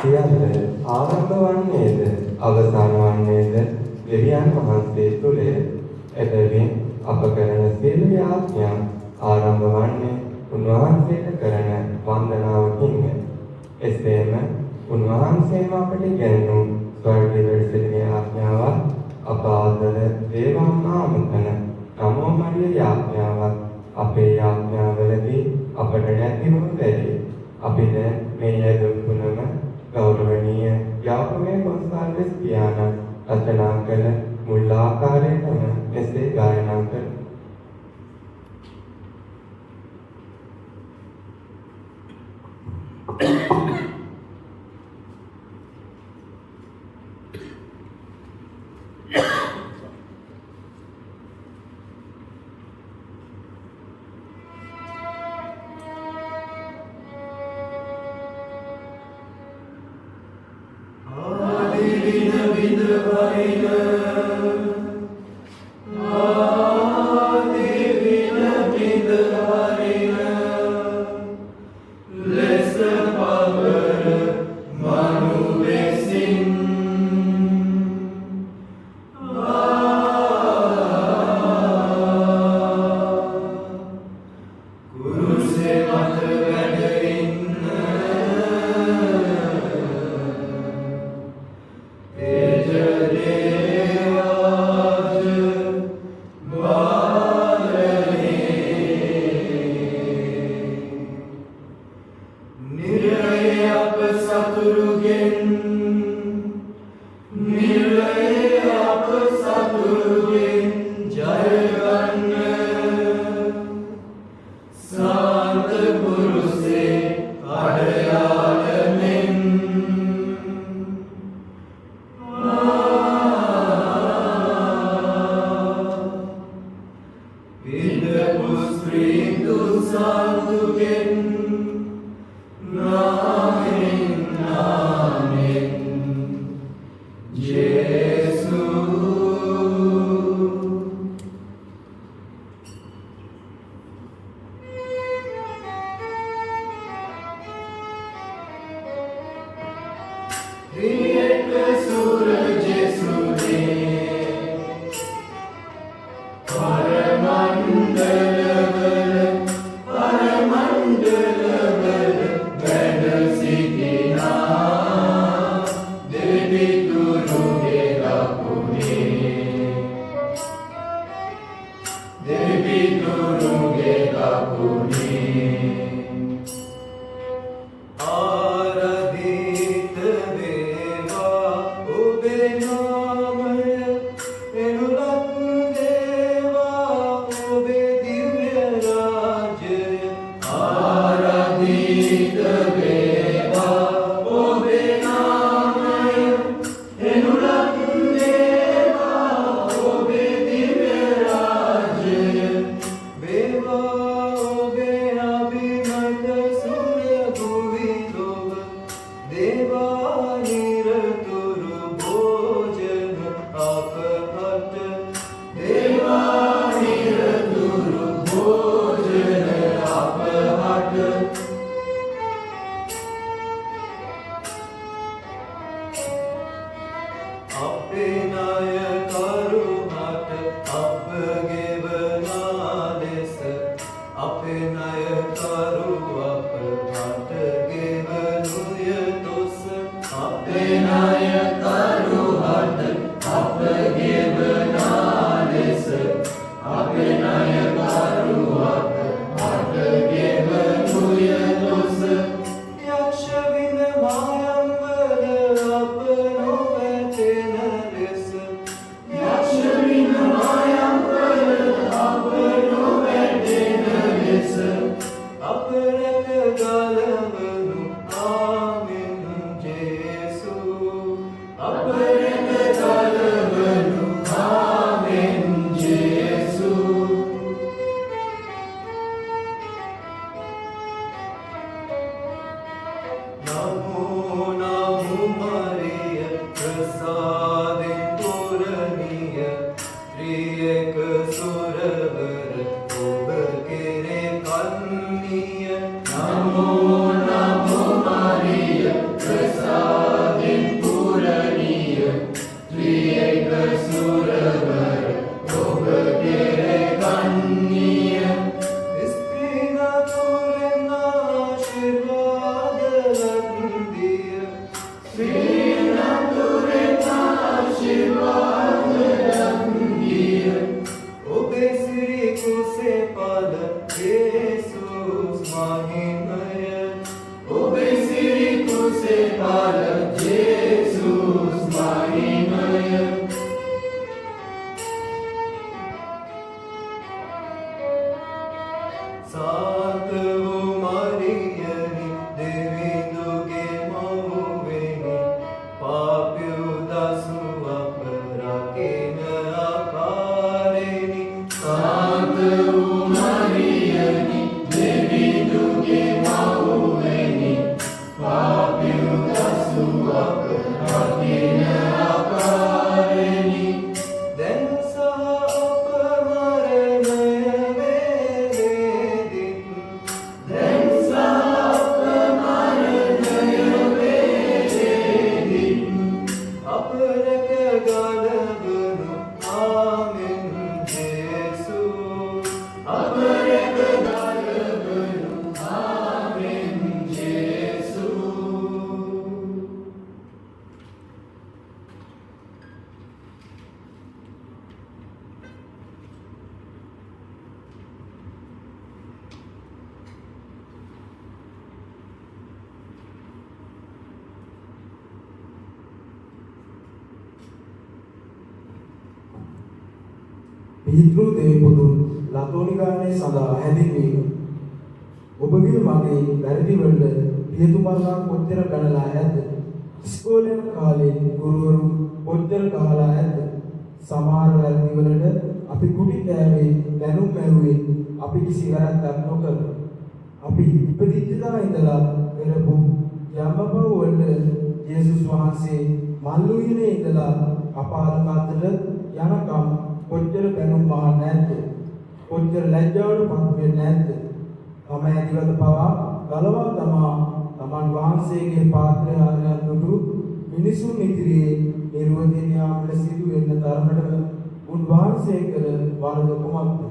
සියල්ල ආරම්භ වන්නේද අවසාන වන්නේද දෙවියන් වහන්සේ තුළය. එබැවින් අප කරන සියලු යාඥා ආරම්භ වන්නේ උන්වහන්සේට කරන වන්දනාවකින්ය. එසේම උන්වහන්සේම අපට ඉගැන්වූ ස්වර්ගීය වැඩසිළිමේ ආඥාවත් අප ආදර දේවානාමකන නමෝ මරිය යාඥාවත් අපේ යාඥාවලදී අපට නැතිවම බැරි. අපි දැන් මේ යදුපුනම ගෞරවනීය යාපමේ කොන්සල්වස් පියාණන් රචනා කළ මුල් ආකාරයටම මෙසේ ගායනා කරමු. Amen. පිහිටු දෙවිපුතුන් ලතෝනිකානේ සඳහා හැඳින්වීම. ඔබගේ මගේ වැරදි වලට පියතුමල්ලා කොච්චර බැනලා ඇද්ද? ඉස්කෝලේ කාලේ ගුරුවරු කොච්චර කහලා ඇද්ද? සමහර වැරදි වලට අපි කුටි කෑවේ, දැනුම් ඇරුවේ, අපි කිසි වැරද්දක් නොකර. අපි ඉපදිච්ච දා ඉඳලා කරපු යම්පව වලට යේසුස් වහන්සේ මල්ලුයිනේ ඉඳලා අපාරකාතට යනකම් කොච්චර බැනුම් මහා නැද්ද? කොච්චර ලැජ්ජාවට පත් වෙන්නේ නැද්ද? තම ඇතිවද පවා ගලවා තමා තමන් වහන්සේගේ පාත්‍රය දුටු මිනිසුන් ඉදිරියේ නිර්වදින යාමට සිදු වෙන්න තරමටම උන්වහන්සේ කළ වරද කුමක්ද?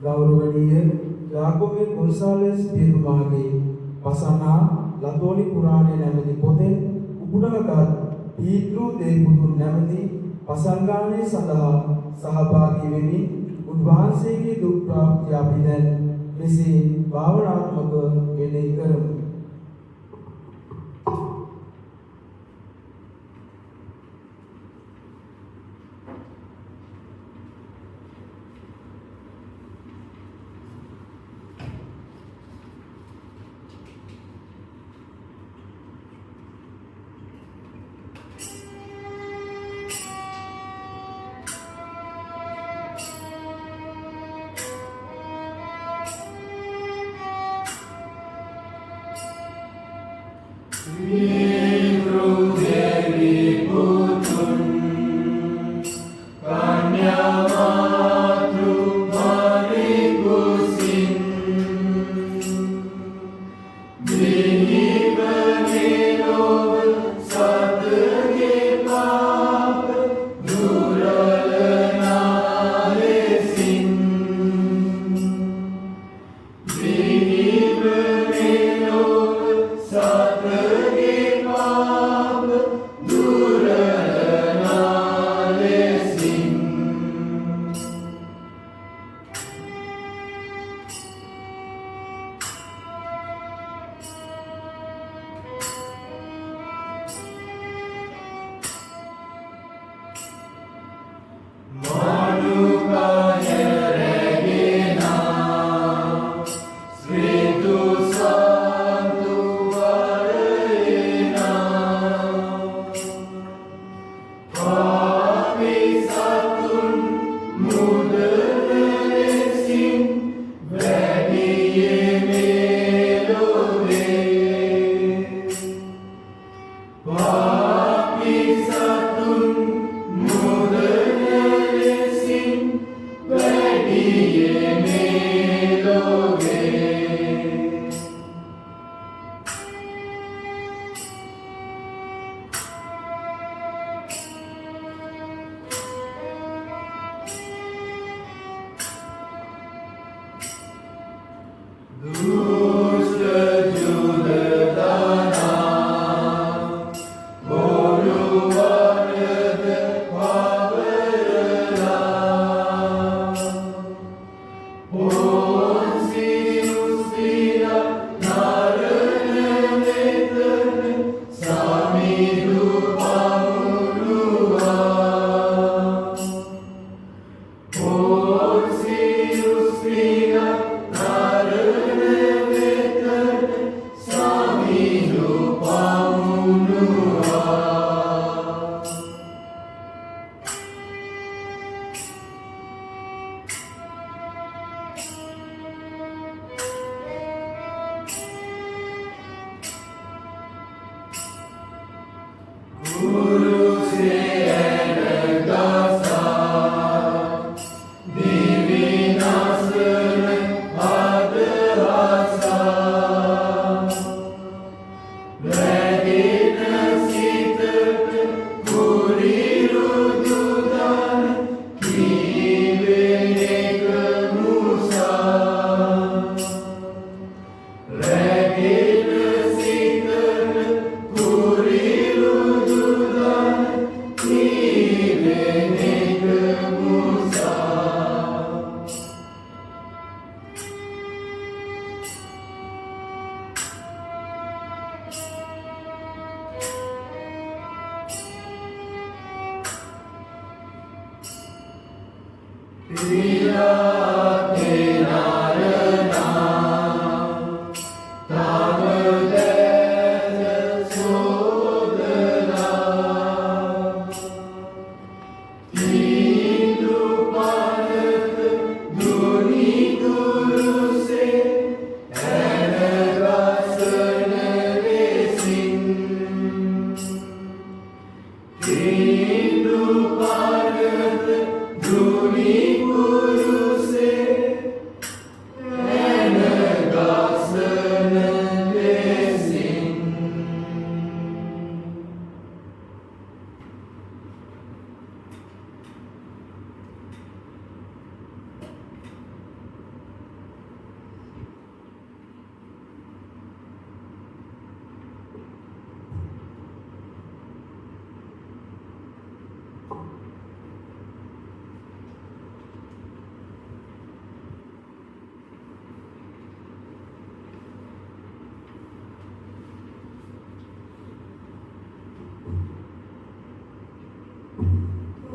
ගෞරවනීය යාකෝබේ ගොන්සාලස් පියතුමාගේ පසනා ලතෝනි පුරාණය නැමැති පොතෙන් උපුටාගත් පීතෘ දෙවිපුතුන් නැමැති පසංගාමයේ සඳහා සහභාගී වෙමින් උන්වහන්සේගේ දුක් ප්‍රාප්තිය අපි දැන් මෙසේ භාවනාත්මක මෙනෙහි කරමු.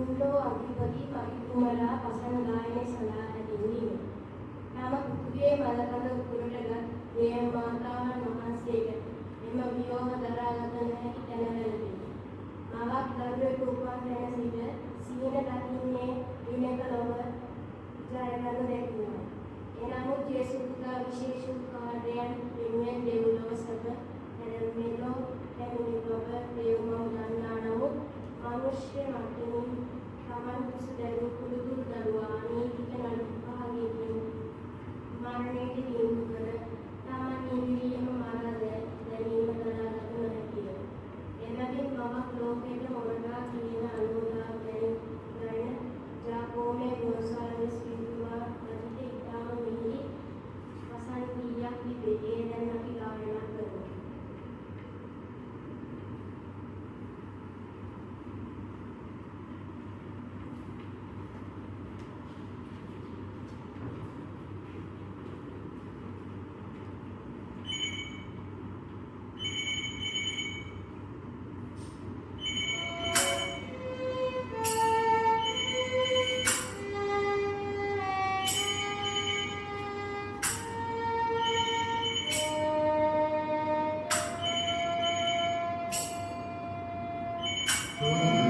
Mundo अधिपति पवित्रमला पसंद गायने सलाह देनी नाम पुत्रिये मदकंद पुरटगा देव माता नमस्ते එම වියෝම දරාගත නොහැකි තැනවලදී මාවක් දරුවෙක් උපන් තැන සිට සීන දකින්නේ විනක ලොව ජයගන්න දැක්වෙනවා. එනමුත් යේසුස්ගේ විශේෂ කාර්යයන් වෙනුවෙන් දෙව්ලොව සැප හැරෙන්නෝ හැමුනි ඔබ දේවමව ගන්නා නමුත් මනුෂ්‍ය මතමින් තමන් කුසදරු කුළුදු දරුවා නීතික නඩු පහකින් මරණයට දීමු කර තමන් නිවිලියම මරද දැනීම දරාගත නොහැකිය. එබැවින් මමක් ලෝකයට මොරටා කියන අනුමතා දැන ජාකෝමේ ගෝසාලස් පිටුවා රචිත ඉතාම මිහිරි වසන්තියක් තිබේ. ඒ දැන් අපි ගායනා කරමු. Yeah.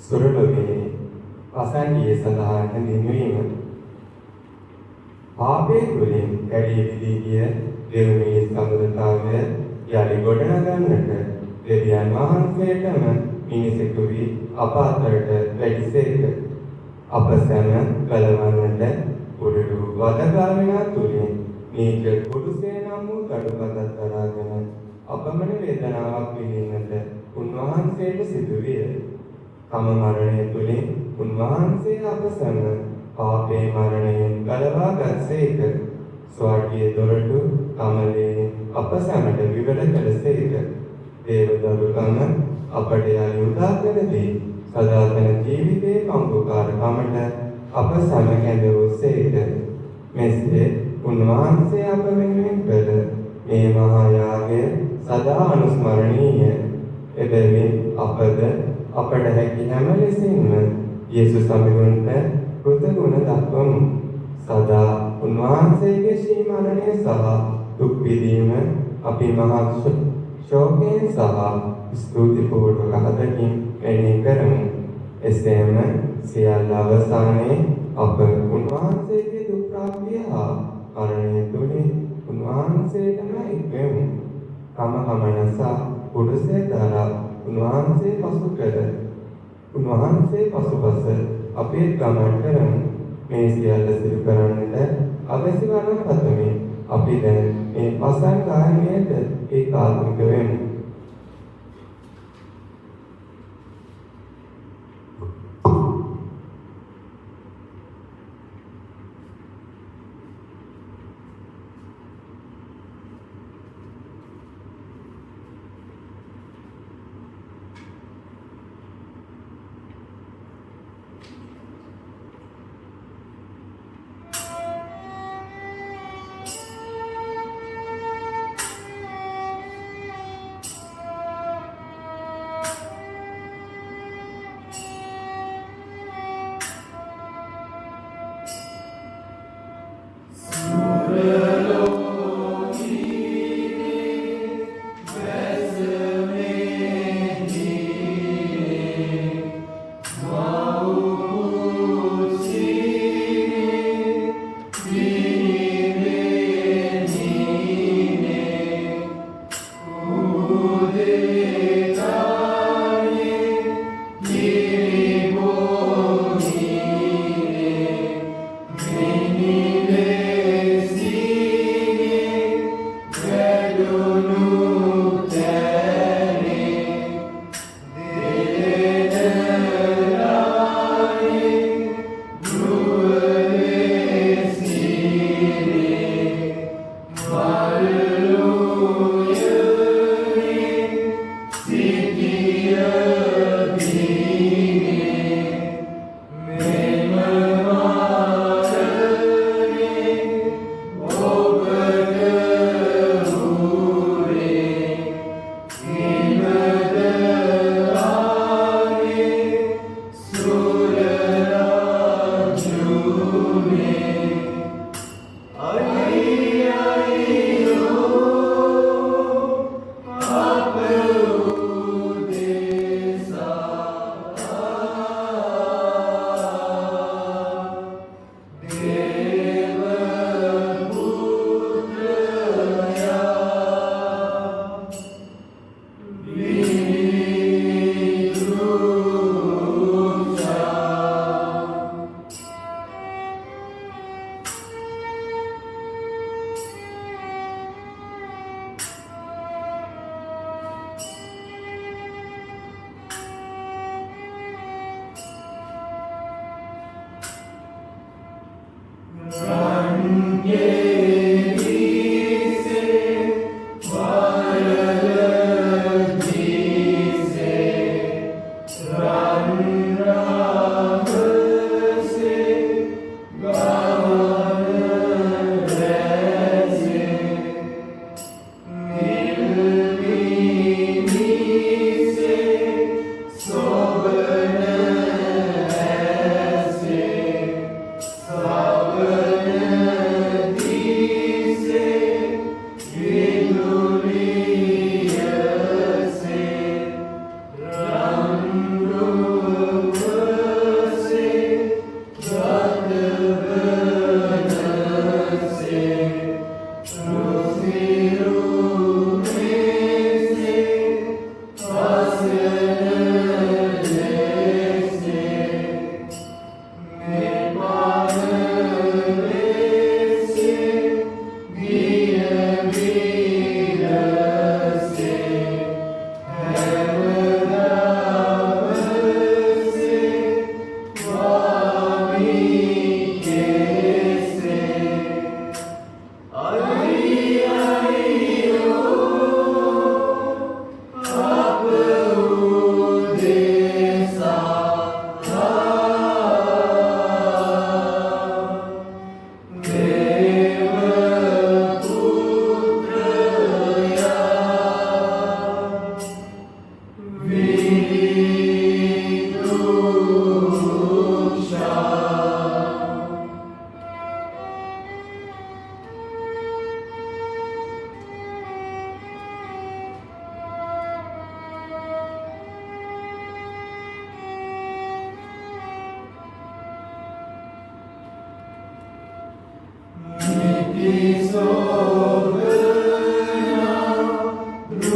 සුරලොවේ අසංගිය සඳහා හැඳින්වීම පාපේ තුළින් කැඩී බිඳී ගිය දෙවියන්ගේ සම්බන්ධතාවය යලි ගොඩනගන්නට දෙවියන් වහන්සේටම මිනිසෙකු වී අප අතරට වැඩිසේක. අප සැම ගලවන්නට උඩු වදගාමිනා තුළින් නීච කුරුසේ නම් වූ කඩුපතක් දරාගෙන අපමණ වේදනාවක් විඳින්නට උන්වහන්සේට සිදුවිය. තම මරණය තුළින් උන්වහන්සේ අප සැම පාපේ මරණයෙන් ගලවා ගත්සේක. ස්වර්ගීය දොරටු කමලේ අප සැමට විවර කළසේක. දේවදරුකම අපට යලි උදා කරදී සදාතන ජීවිතයේ පංගුකාරකමට අප සැම කැඳවූසේක. මෙසේ උන්වහන්සේ අප වෙනුවෙන් කළ මේ මහා යාගය සදා අනුස්මරණීය. එබැවින් අපද අපට හැකි හැම ලෙසින්ම යේසුස් සමිඳුන්ට කෘතගුණ දක්වමු. සදා උන්වහන්සේගේ ශ්‍රී මරණය සහ දුක් විඳීම අපි මහා ශෝකයෙන් සහ ස්තුතිපූර්වක හදකින් මෙනෙහි කරමු. එසේම සියල්ල අවසානයේ අප උන්වහන්සේගේ දුක් ප්‍රාප්තිය හා මරණය තුළින් උන්වහන්සේටම එක්වෙමු. කමකමනසා පුරුෂය දරා උන්වහන්සේ පසුපස අපේ ගමන් කරමු. මේ සියල්ල සිදු කරන්නට අවශ්‍ය වන පතමි. අපි දැන් මේ පසන් ගායනයට ඒකාත්මික වෙමු.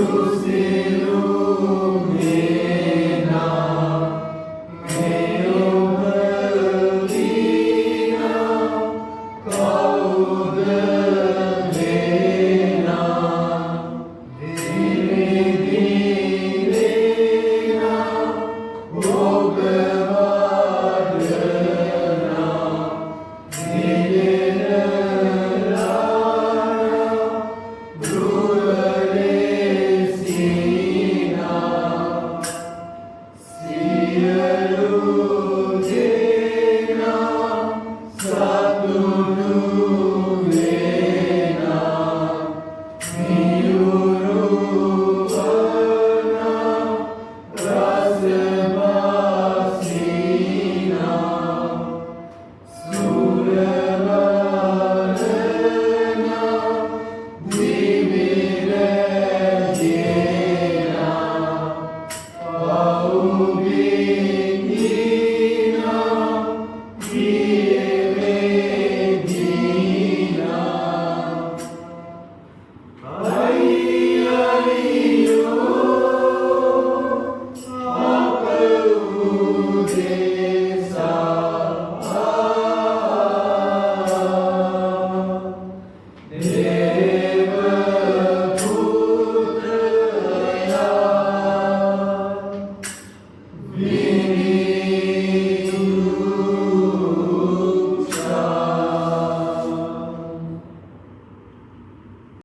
සුසේ